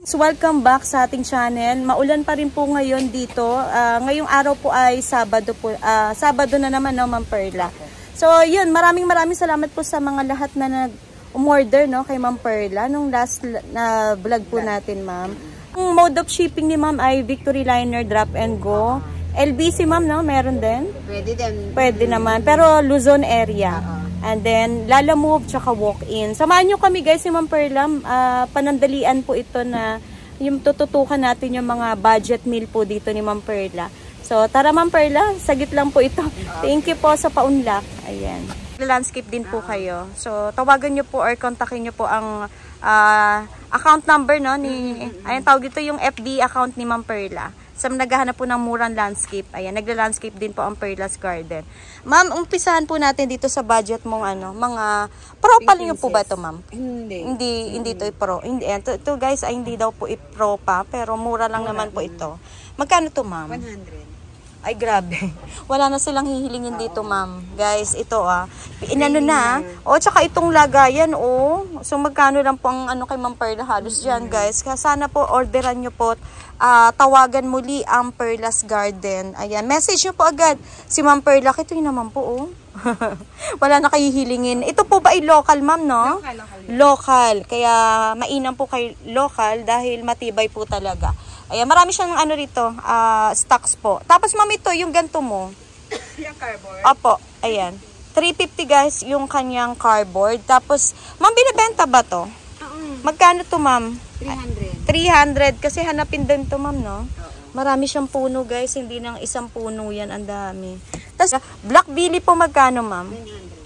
So welcome back sa ating channel. Maulan pa rin po ngayon dito. Ngayong araw po ay Sabado po. Sabado na naman, no, Ma'am Perla. So yun, maraming salamat po sa mga lahat na nag-umorder, no, kay Ma'am Perla nung last na vlog po natin, ma'am. Ang mode of shipping ni ma'am ay Victory Liner Drop and Go. LBC, ma'am, no? Meron din? Pwede din. Pwede naman. Pero Luzon area. And then, Lala Move, tsaka walk-in. Samahan nyo kami, guys, si Ma'am Perla. Panandalian po ito na yung tututukan natin yung mga budget meal po dito ni Ma'am Perla. So, tara Ma'am Perla, sagit lang po ito. Thank you po sa paunlak. Ayan. Landscape din po kayo. So, tawagan nyo po or kontakin nyo po ang account number, no? Ayan, tawag ito yung FB account ni Ma'am Perla. Sa naghahanap po ng murang landscape. Ayan, nagla-landscape din po ang Perla's Garden. Ma'am, umpisahan po natin dito sa budget mong mga pro pa rin po ba ito, ma'am? Hindi ito i-pro. Ito guys, ay hindi daw po i-pro pa, pero mura lang naman po ito. Magkano to, ma'am? 100. Ay, grabe. Wala na silang hihilingin dito, ma'am. Guys, ito inano na. Tsaka itong lagayan, So, magkano lang po ang kay Ma'am Perla halos dyan, guys. Kaya sana po, orderan nyo po. Tawagan muli ang Perla's Garden. Ayan, message nyo po agad. Si Ma'am Perla, ito yun naman po, Wala na kayo hilingin. Ito po ba ay local, ma'am, no? Local. Kaya, mainam po kay local dahil matibay po talaga. Ayan, marami siyang rito, stocks po. Tapos, ma'am, ito, yung ganito mo. Yung cardboard? Opo, ayan. 350, guys, yung kanyang cardboard. Tapos, ma'am, binibenta ba to? Magkano to, ma'am? 300. 300, kasi hanapin din to, ma'am, no? Marami siyang puno, guys. Hindi nang isang puno yan, ang dami. Tapos, Black Billy po, magkano, ma'am?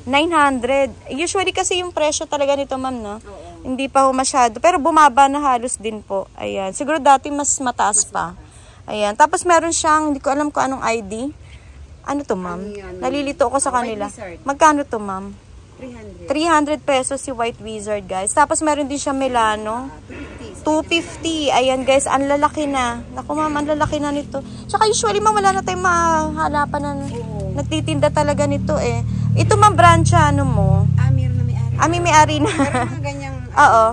900. Usually, kasi yung presyo talaga nito, ma'am, no? Hindi pa masyado. Pero bumaba na halos din po. Ayan. Siguro dati mas mataas pa. Ayan. Tapos meron siyang, hindi ko alam kung anong ID. Ano to, ma'am? Nalilito ako sa kanila. Magkano to, ma'am? 300 pesos si White Wizard, guys. Tapos meron din siya Milano. 250. Ayan, guys. Ang lalaki na. Naku, ma'am, ang lalaki na nito. Tsaka usually, ma'am, wala na tayong mahalapan na nagtitinda talaga nito, Ito, ma'am, brancha, mo? May-ari na. Pero mga ganyang, oo.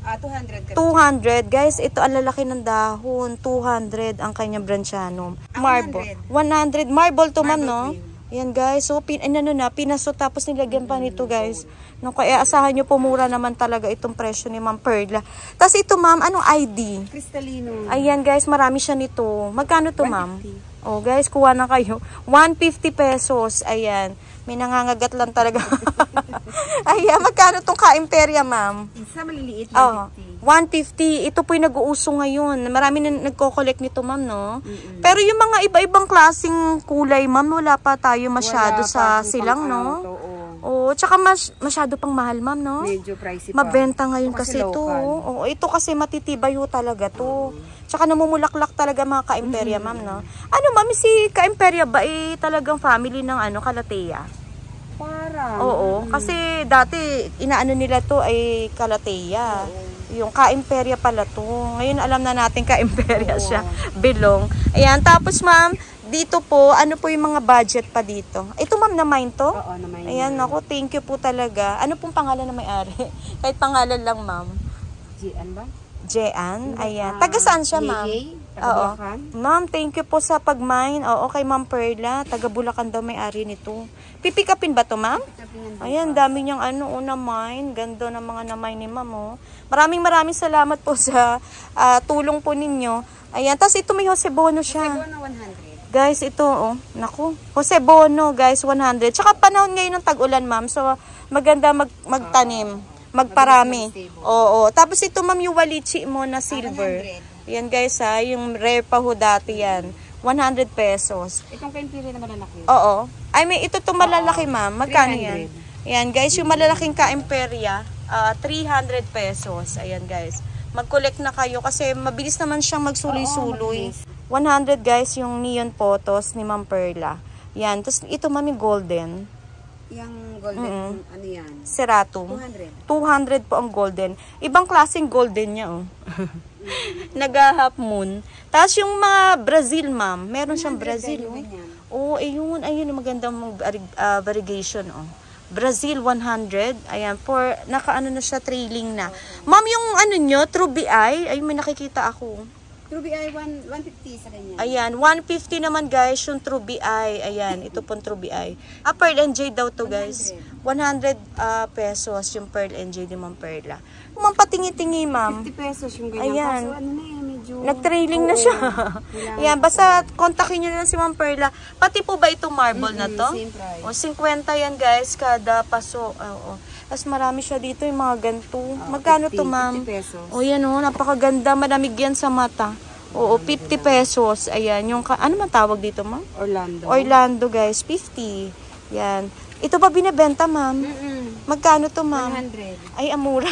200. 200. Guys, ito ang lalaki ng dahon. 200 ang kanyang branchanum. Marble. 100. Marble to, ma'am, no? Ayan, guys. So, pinaso tapos nilagyan pa nito, guys. No, kaya asahan nyo po, mura naman talaga itong presyo ni Ma'am Perla. Tapos ito, ma'am, anong ID? Crystalino. Ayan, guys, marami siya nito. Magkano to, ma'am? Guys, kuha na kayo. 150 pesos. Ayan. May nangangagat lang talaga. Ayan, magkano tong ka-imperya, ma'am? Sa maliliit, 150. Ito po yung nag-uuso ngayon. Marami na nagko-collect nito, ma'am, no? Pero yung mga iba-ibang klaseng kulay, ma'am, wala pa tayo masyado sa silang, no? Tsaka masyado pang mahal, ma'am, no? Medyo pricey pa. Mabenta ngayon kasi ito. Ito kasi matitibay talaga to. Tsaka namumulaklak talaga mga ka-imperya, ma'am, no? Ano, ma'am, si ka-imperya ba talagang family ng Calathea? Parang. Oo, kasi dati inaano nila to ay Calathea. Yung ka-imperya pala to. Ngayon alam na natin ka-imperya siya. Belong. Ayan, tapos ma'am, dito po, ano po yung mga budget pa dito? Ito, ma'am, na-mine to? Oo, na-mine. Ayan, ako, thank you po talaga. Ano pong pangalan na may-ari? Kahit pangalan lang, ma'am. Jean ba? Jean, ayan. Taga saan siya, ma'am? Oo. Ma'am, thank you po sa pag-mine. Oo, kay Ma'am Perla. Taga Bulacan daw may-ari nito. Pipikapin ba to, ma'am? Ayan, dami niyang na-mine. Ganda ng mga na-mine ni ma'am, Maraming salamat po sa tulong po ninyo. Ayan, tapos ito may Jose Bono siya. Jose Bono 100. Guys, ito, naku. Jose Bono, guys, 100. Tsaka panahon ngayon ng tag-ulan, ma'am. So, maganda magtanim. Magparami. Oo. Tapos ito, ma'am, yung walichi mo na silver. 100. Yan, guys, yung rare pa ho dati yan. 100 pesos. Itong ka-imperya na malalaki. Oo. Ay, may ito itong malalaki, ma'am. Magkano yan? Yan, guys, yung malalaking ka-imperya, 300 pesos. Ayan, guys. Mag-collect na kayo kasi mabilis naman siyang magsuloy-suloy. 100, guys, yung neon photos ni Ma'am Perla. Yan. Tapos ito, ma'am, yung golden. Yung golden, ano yan? Seratum. 200. 200 po ang golden. Ibang klaseng golden niya, Nag-half moon. Tapos yung mga Brazil, ma'am. Meron siyang Brazil, ayun. Ayun, magandang variegation, Brazil 100. Ayan, for nakaano na siya, trailing na. Ma'am, yung ano nyo, True BI, ay may nakikita ako. True BI 150 sa kanya. Ayan, 150 naman guys, yung True BI. Ayan, ito pong True BI. Pearl NJ daw to guys. 100 pesos yung Pearl NJ ni Ma'am Perla. Ma'am, patingi-tingi ma'am. 50 pesos yung ganyan. Ayan. Kaso ano na yan, medyo... Nag-trailing na siya. Ayan, basta kontakin nyo na lang si Ma'am Perla. Pati po ba itong marble na to? Same price. O, 50 yan guys, kada paso. Oo. Tapos marami siya dito, yung mga ganito. Magkano to, ma'am? 50 pesos. O, yan o, napakaganda. Malamig yan sa mata. Oo, 50 pesos. Ayan, yung, ano man tawag dito, ma'am? Orlando. Orlando, guys, 50. Yan. Ito ba binibenta, ma'am? Magkano to, ma'am? 100. Ay, amura.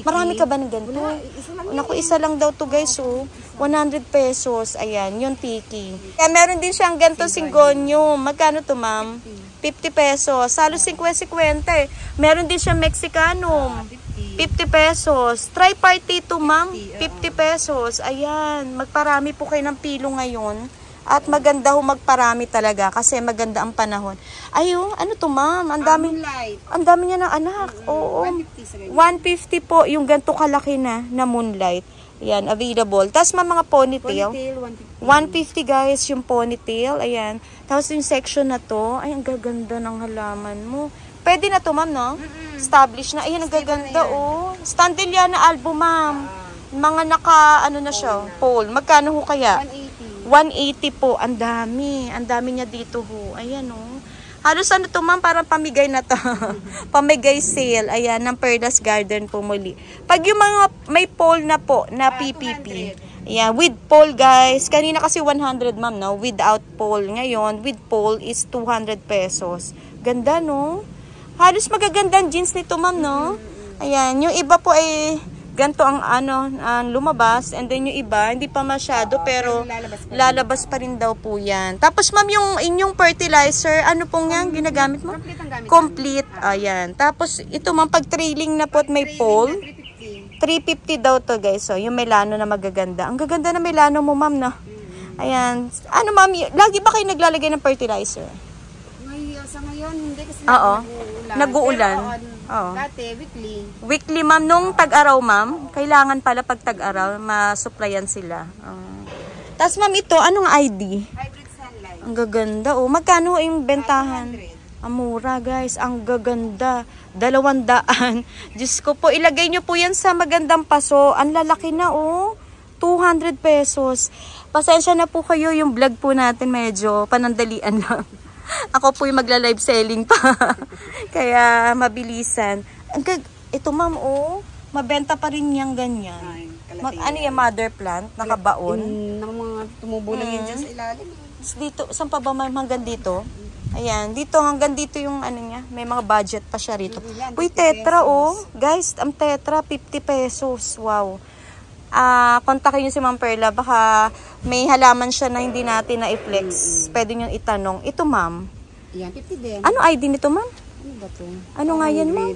Marami ka ba ng ganito? Wala, isa lang yan. Naku, isa lang daw to guys, oh. 100 pesos. Ayan, yung tiki. Kaya meron din siyang ganito singgonyo. Magkano to, ma'am? 50 pesos. Halos 50-50 eh. Meron din siyang Mexicanum. 50 pesos. Tri-party to, ma'am. 50 pesos. Ayan, magparami po kayo ng pilo ngayon. At maganda ho magparami talaga kasi maganda ang panahon. Ayun, ano to, ma'am? Ang dami. Moonlight. Ang dami niya ng anak. Oo. 150 sa ganyan. 150 po yung ganito kalaki na moonlight. Ayan, available. Tapos mga ponytail. Ponytail, 150 150. guys yung ponytail. Ayan. Tapos yung section na to. Ay, ang gaganda ng halaman mo. Pwede na to, ma'am, no? Established na. Ayan, ang gaganda, oh. Standeliana album, ma'am. Mga naka, ano na siya, pole. Magkano ho kaya? 180 po. Ang dami. Ang dami niya dito ho. Ayan, oh. Halos ano to, ma'am, parang pamigay na to. Pamigay sale. Ayan, ng Perlas Garden po muli. Pag yung mga may pole na po, na PPP. Ayan, with pole, guys. Kanina kasi 100, ma'am, no? Without pole. Ngayon, with pole is 200 pesos. Ganda, no? Halos magagandang jeans nito, ma'am, no? Ayan, yung iba po ay ganito ang ano, ang lumabas, and then yung iba hindi pa masyado, pero lalabas pa rin daw po yan. Tapos, ma'am, yung inyong fertilizer, ano pong yan ginagamit mo? Complete ang gamit. Complete. Ayan. Tapos ito, ma'am, pag trailing na po at may pole, 350 daw to, guys. So, yung Melano na magaganda. Ang gaganda na Melano mo, ma'am, na. Ayan. Ano, ma'am, lagi ba kayo naglalagay ng fertilizer? Sa ngayon, hindi kasi Oo. nag-uulan. Nag-uulan. Oo. Dati, weekly. Weekly, ma'am. Nung tag-araw, ma'am, kailangan pala pag tag-araw, masupplyan sila. Tapos, ma'am, ito, anong ID? Hybrid sunlight. Ang gaganda, oh. Magkano yung bentahan? 200. Amura, guys. Ang gaganda. 200. Diyos ko po, ilagay nyo po yan sa magandang paso. Ang lalaki na, oh. 200 pesos. Pasensya na po kayo, yung vlog po natin medyo panandalian lang. Ako po yung magla-live selling pa. Kaya mabilisan. Ito, ma'am, oh. Mabenta pa rin yung ganyan. Ano yung mother plant? Nakabaon? Mga tumubo lang yan dyan sa ilalim. Dito, saan pa ba hanggang dito? Ayan, dito hanggang dito yung ano niya. May mga budget pa siya rito. Uy, tetra, oh. Guys, ang tetra, 50 pesos. Wow. Kontakin nyo si Ma'am Perla. Baka may halaman siya na hindi natin na-flex. Pwede nyo itanong. Ito, ma'am. Yan, 50 din. Ano ID nito, ma'am? Ano ba ito? Ano nga yan, ma'am?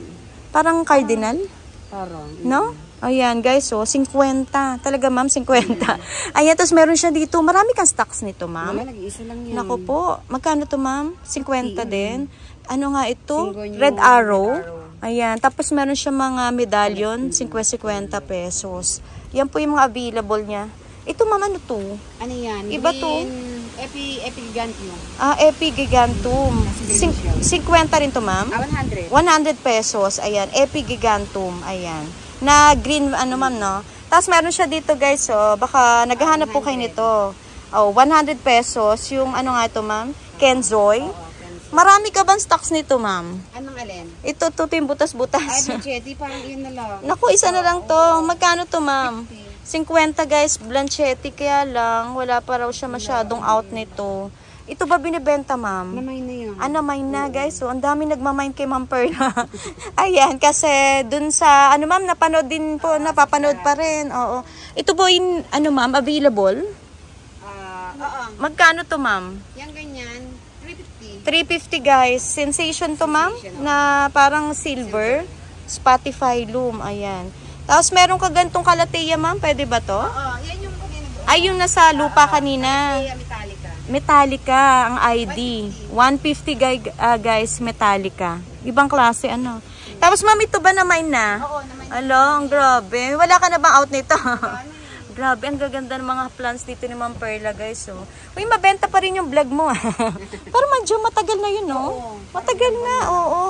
Parang cardinal? Parang. No? Ayan, guys, oh. 50. Talaga, ma'am, 50. Ayan, tapos meron siya dito. Marami kang stocks nito, ma'am. Wala, nag-iisa lang yan. Naku po. Magkano to, ma'am? 50 din. Ano nga ito? Singgonyo, Red Arrow. Ayan. Tapos meron siya mga medallion. 50 pesos. Yan po yung mga available niya. Ito, ma'am, ano to? Ano yan? Iba to. Epigigantium. Epi Gigantum. 50 rin to, ma'am? 100. 100 pesos. Ayan. Epi Gigantum. Ayan. Na green, ano, ma'am, no? Tapos meron siya dito, guys, oh. Baka naghahanap po kayo nito. Oh, 100 pesos. Yung ano nga ito, ma'am? Kenzoy. Marami ka bang stocks nito, ma'am? Anong alin? Ito, yung butas-butas. Ay, Blanchetti, parang yun na lang. Naku, isa na lang to. Magkano to, ma'am? 50, guys. Blanchetti, kaya lang. Wala pa raw siya masyadong out nito. Ito ba binibenta, ma'am? Namay na yan. Namay na, guys. So, ang dami nagmamind kay Ma'am Perla. Ayan, kasi dun sa, ma'am, napanood din po, napapanood pa rin. Oo. Ito po yung, ma'am, available? Oo. Magkano to, ma'am? Yang ganyan, 350. 350, guys. Sensation to, ma'am, na parang silver. Spotify Loom. Ayan. Tapos, meron ka gantong kalateya, ma'am. Pwede ba to? Oo, yan yung kanina. Ay, yung nasa lupa kanina. Metallica. Metallica ang ID. 150 guys, Metallica. Ibang klase ano. Tapos ma'am, ito ba naman na? Oo, naman. Alo, ang grabe. Wala ka na bang out nito? Grabe, ang gaganda ng mga plants dito ni Ma'am Perla, guys. Oh. Uy, mabenta pa rin yung vlog mo. Pero medyo matagal na yun, no? Matagal na, oo.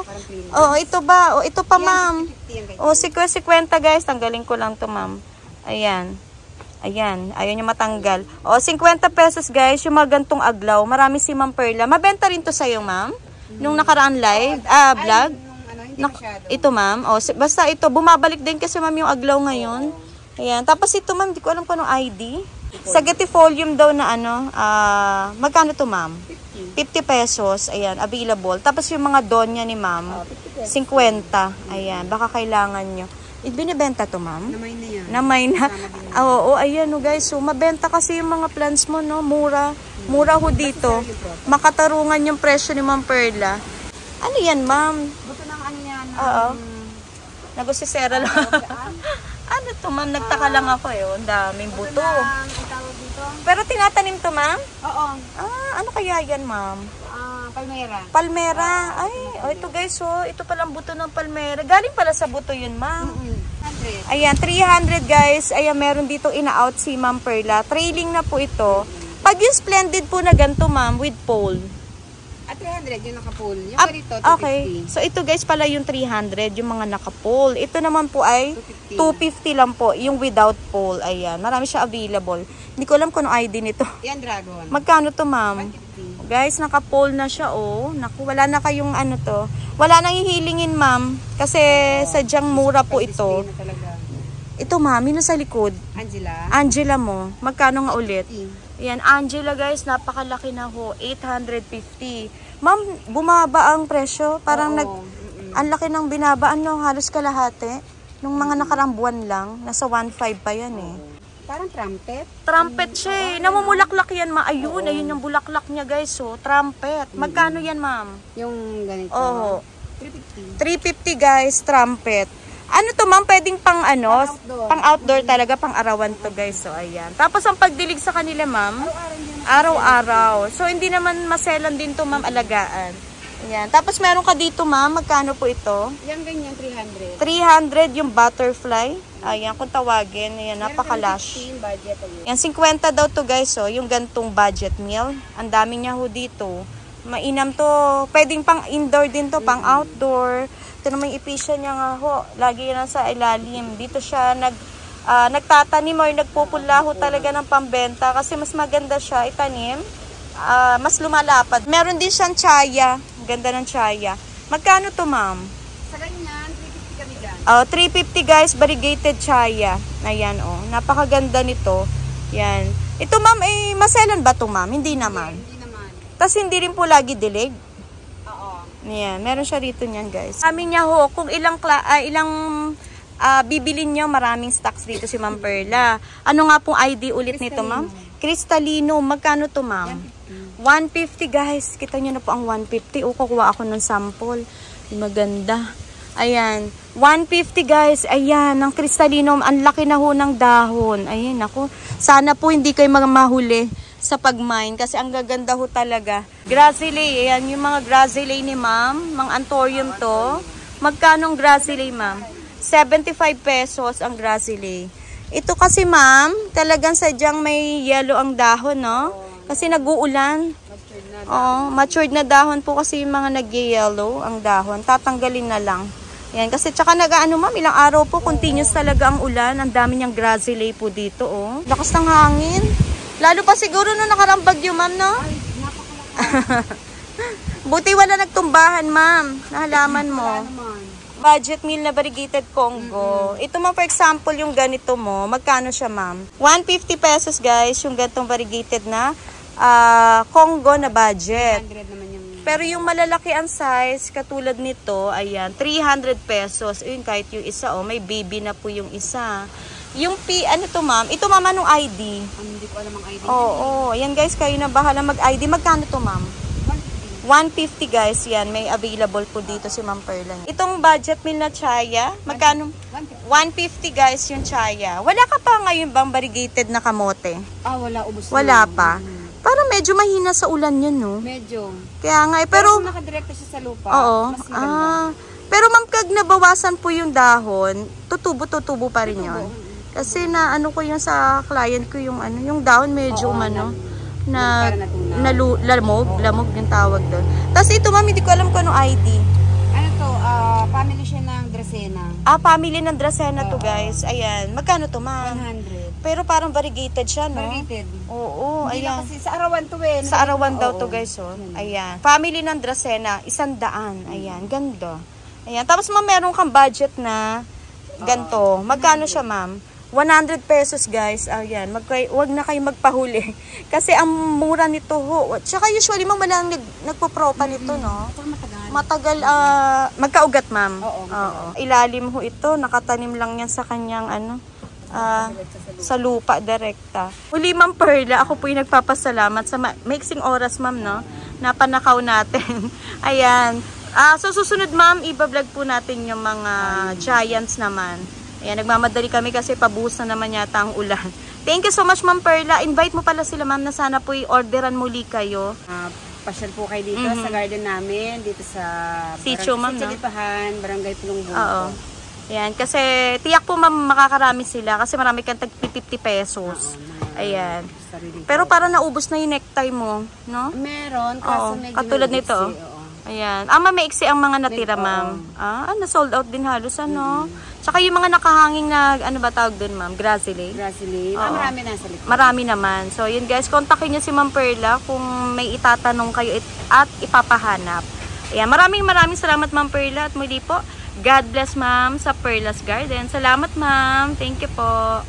Oo, ito ba? O, ito pa, ma'am. O, 50, guys. Tanggalin ko lang to, ma'am. Ayan. Ayan. Ayaw niya matanggal. O, 50 pesos, guys. Yung mga gantong aglaw. Marami si Ma'am Perla. Mabenta rin to sa'yo, ma'am? Nung nakaraan live, vlog? Ito, ma'am. O, basta ito. Bumabalik din kasi, ma'am, yung aglaw ngayon. Ayan. Tapos ito, ma'am, di ko alam kung anong ID. Sagittifolium daw na ano, magkano to, ma'am? 50 pesos. Ayan, available. Tapos yung mga donya ni ma'am, 50. Ayan, baka kailangan nyo. Binibenta to, ma'am? Namay na yan. Namay na. Oo, ayan, no, guys. So, mabenta kasi yung mga plants mo, no? Mura. Mura ho dito. Makatarungan yung presyo ni Ma'am Perla. Ano yan, ma'am? Buto ng ano yan? Oo. Nagusisera lang. Ano to, ma'am? Nagtaka lang ako eh. Ang daming buto. Ang tawag dito? Pero tinatanim to, ma'am? Oo. Ano kaya yan, ma'am? Palmera. Palmera. Ay, ito guys, oh. Ito palang buto ng palmera. Galing pala sa buto yun, ma'am. 100. Ayan, 300 guys. Ayan, meron dito ina-out si Ma'am Perla. Trailing na po ito. Pag yung splendid po na ganito, ma'am, with pole. 300 yung naka-pull. Yung ganito, 250. Okay. So, ito guys pala yung 300, yung mga naka-pole. Ito naman po ay 250 lang po, yung without pole. Ayan. Marami siya available. Hindi ko alam kung ano ID nito. Yan, dragon. Magkano to, ma'am? 150. Guys, naka-pole na siya, oh. Naku, wala na kayong ano to. Wala nang hihilingin, ma'am. Kasi sadyang mura po ito. Ito, ma'am, yun sa likod. Angela. Angela mo. Magkano nga ulit? 50. Yan, Angela guys, napakalaki na ho. 850. Ma'am, bumaba ang presyo. Parang ang laki ng binabaan, no? Halos kalahati. Nung mga nakarang buwan lang, nasa 1.5 pa yan eh. Parang trumpet. Trumpet siya eh. Namumulaklak yan, ma. Ayun, ayun yung bulaklak niya guys. So, trumpet. Magkano yan, ma'am? Yung ganito. Oo. 350. 350 guys, trumpet. Ano to, ma'am? Pwedeng pang ano? Pang outdoor talaga, pang arawan to guys. So, ayan. Tapos ang pagdilig sa kanila, ma'am, araw-araw. So, hindi naman maselan din to, ma'am, alagaan. Ayan. Tapos meron ka dito, ma'am. Magkano po ito? Yan ganyan, 300. 300 yung butterfly. Ayan, kung tawagin. Ayan, napaka-lush. Yan, 50 daw to guys. So, yung gantong budget meal. Ang dami niya ho dito. Mainam to. Pwedeng pang indoor din to, pang outdoor. Ito naman yung ipisya niya nga ho. Lagi yan sa ilalim. Dito siya nagtatanim or nagpupula ho talaga ng pambenta. Kasi mas maganda siya itanim. Mas lumalapad. Meron din siyang chaya. Ganda ng chaya. Magkano to, ma'am? Sa ganyan, 350 kami dyan. 350 guys, variegated chaya. Ayan, oh. Napakaganda nito. Yan. Ito, ma'am, maselan ba to, ma'am? Hindi naman. Hindi naman. Tapos hindi rin po lagi dilig. Oo. Yan, meron siya rito niyan, guys. Sabi niya ho, kung ilang bibilin niyo, maraming stocks dito si Ma'am Perla. Ano nga pong ID ulit nito, ma'am? Cristalino. Magkano to, ma'am? 150 guys. Kita niyo na po ang 150. O, kukuha ako ng sample. Maganda. Ayan. 150 guys. Ayan. Ang Cristalino. Ang laki na ho ng dahon. Ayan. Ako. Sana po hindi kayo mahuli sa pag-mine. Kasi ang gaganda ho talaga. Gracile. Ayan. Yung mga Gracile ni ma'am. Mga anthurium to. Magkano ang Gracile, ma'am? 75 pesos ang Gracile. Ito kasi, ma'am, talagang sadyang may yellow ang dahon, no? Kasi nag-uulan. Oo, matured na dahon po kasi yung mga nag-yellow ang dahon. Tatanggalin na lang. Yan, kasi tsaka nag-ano, ma'am, ilang araw po, continuous talaga ang ulan. Ang dami niyang Gracile po dito, oh. Lakas ng hangin. Lalo pa siguro nung nakarambag yung ma'am, no? Ay, napakalaki. Buti wala nagtumbahan, ma'am. Nahalaman mo. Naman. Budget meal na variegated Congo. Ito, ma'am, for example, yung ganito mo, magkano siya, ma'am? 150 pesos, guys, yung ganitong variegated na Congo na budget. 100 naman yung... Pero yung malalaki ang size, katulad nito, ayan, 300 pesos. Ayun, kahit yung isa, oh, may baby na po yung isa. Yung ano to, ma'am? Ito, ma'am, anong ID? Hindi ko alam ang ID. Oo, ayan, guys, kayo na bahala mag-ID. Magkano to, ma'am? 150 guys, yan. May available po dito si Ma'am Perla. Itong budget meal na chaya, magkano? 150 guys yung chaya. Wala ka pa ngayon bang variegated na kamote? Wala. Ubus Wala pa. Parang medyo mahina sa ulan yun, no? Medyo. Kaya nga, Pero pero kung nakadirekta siya sa lupa, oo. mas maganda. Pero ma'am, kag nabawasan po yung dahon, tutubo pa rin yun. Kasi na ano ko yung sa client ko yung ano, yung dahon medyo na lamog yung tawag doon. Tapos ito ma'am, hindi ko alam kung anong ID. Ano to, family siya ng Dracena. Family ng Dracena to guys. Ayan. Magkano to ma'am? 100. Pero parang variegated siya, no? Variegated. Oo, Hindi lang ayan. kasi sa arawan to eh. Sa arawan daw Oo. to guys, oh. Ayan. Family ng Dracena, 100. Ayan, ganda. Ayan. Tapos ma'am, meron kang budget na ganto. Magkano siya ma'am? 100 pesos guys. Ayan. Wag na kayo magpahuli. Kasi ang mura nito ho. Tsaka usually ma'am, walang nagpo-propa nito, no? Ito matagal. Matagal, magkaugat ma'am. Oo. Ilalim ho ito. Nakatanim lang yan sa kanyang ano. Sa lupa direkta. Muli ma'am Perla, ako po yung nagpapasalamat sa maiksing oras ma'am, no? Napanakaw natin. Ayan. So susunod ma'am, iba-vlog po natin yung mga giants naman. Ayan, nagmamadali kami kasi pabuhos na naman yata ang ulan. Thank you so much ma'am Perla. Invite mo pala sila ma'am na sana po i-orderan muli kayo. Pasyal po kayo dito sa garden namin, dito sa Sitio, ma'am, no? Lipahan, Barangay Pulongbong. Oo. Ayan, kasi tiyak po ma'am makakarami sila kasi marami kang tag 50 pesos. Ayan. Pero parang naubos na yung necktie mo, no? Meron, kaso Oo, medyo katulad maiksi, nito. oo. Ayan. Maiksi ang mga natira, ma'am. Na-sold out din halos, ano? Tsaka yung mga nakahanging na, ano ba tawag dun, ma'am? Gracile. Gracile. Oo. Marami na sa likod. Marami naman. So, yun guys, kontakin nyo si Ma'am Perla kung may itatanong kayo at ipapahanap. Ayan. Maraming salamat, Ma'am Perla. At muli po, God bless, ma'am, sa Perla's Garden. Salamat, ma'am. Thank you po.